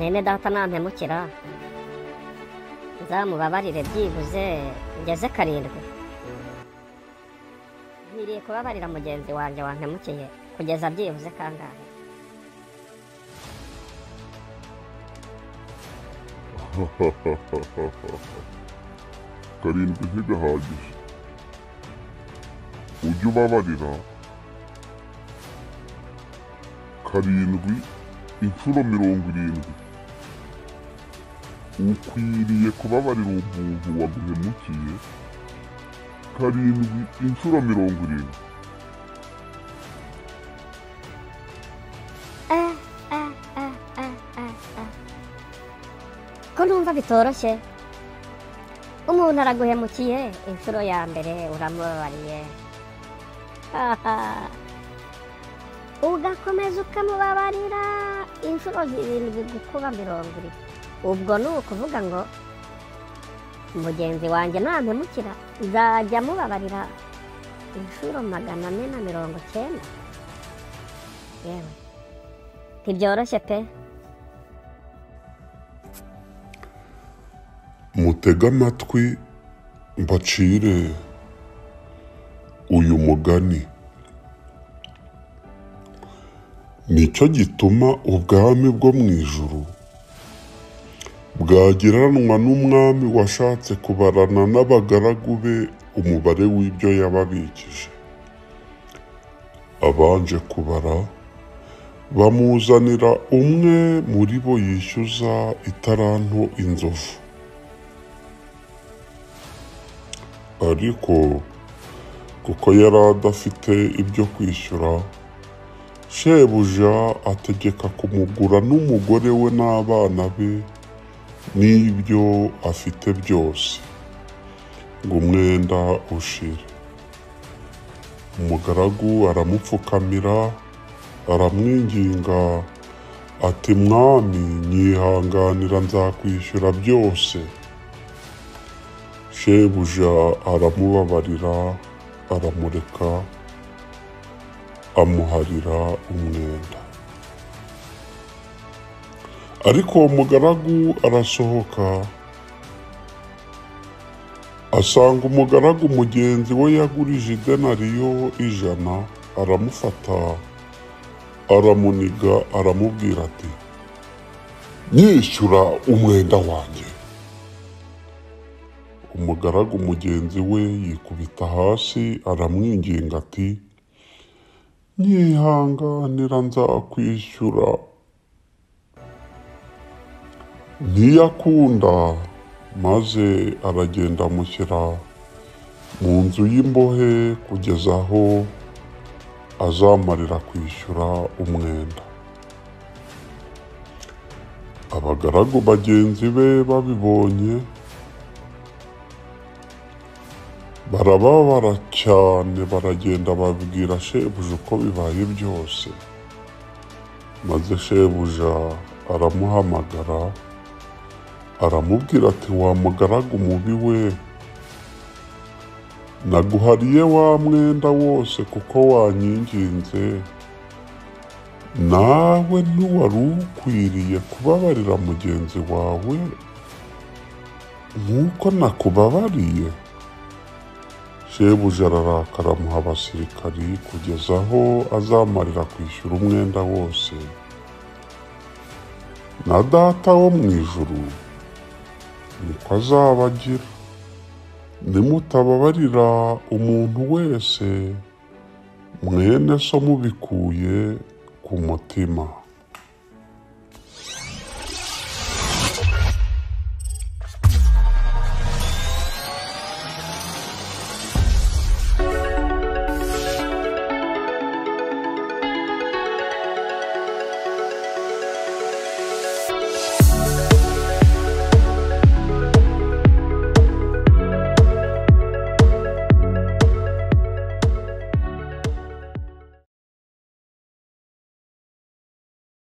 mwene data nampemukira nzamubabarire byibuze ngeze 7. nkwiriye kubabarira mugenzi wanjye wampemukiye kugeza byibuze kangahe? Karindwi ntigahagije, ujye ubabarira 7 inshuro 70. ukwiriye kubabarira umuntu waguhemukiye 7 inshuro 70. ko numva bitoroshye. umuntu araguhemukiye inshuro ya mbere uramubabariye, ugakomeza ukamubabarira inshuro 7 gukuba 70. ubwo ni ukuvuga ngo mugenzi wanjye nampemukira nzajya mubabarira inshuro 490. yewe ntibyoroshye pe. Mutega amatwi mbacire uyu mugani. Nicyo gituma ubwami bwo mu ijuru bwagereranwa n'umwami washatse kubarana n'abagaragu be umubare w'ibyo yababikije. Abanje kubara bamuzanira umwe muri bo yishyuza italanto inzovu. Ariko kuko yari adafite ibyo kwishyura, shebuja ategeka kumugura n'umugore we n'abana be n'ibyo afite byose, ngo umwenda ushire. Umugaragu aramupfukamira aramwinginga ati, mwami nyihanganira nzakwishyura byose. Shebuja aramubabarira aramureka amuharira umwenda. Ariko uwo mugaragu arasohoka asanga umugaragu mugenzi we yagurije idenariyo 100. aramufata aramuniga aramubwira ati, nyishyura umwenda wanjye. Umugaragu mugenzi we yikubita hasi aramwinginga ati, nyihanganira nzakwishyura. Ntiyakunda, maze aragenda amushyira mu nzu y'imbohe kugeza aho azamarira kwishyura umwenda. Abagaragu bagenzi be babibonye barababara cyane, baragenda babwira shebuja uko bibaye byose. Maze shebuja aramuhamagara aramubwira ati, wa mugaragu mubi we, naguhariye wa mwenda wose kuko wanyinginze. Nawe ntiwari ukwiriye kubabarira mugenzi wawe nk'uko nakubabariye? Shebuja ararakara amuha abasirikari kugeza aho azamarira kwishyura umwenda wose. Na data wo mu ijuru niko azabagira nimutababarira umuntu wese mwene so mubikuye ku mutima.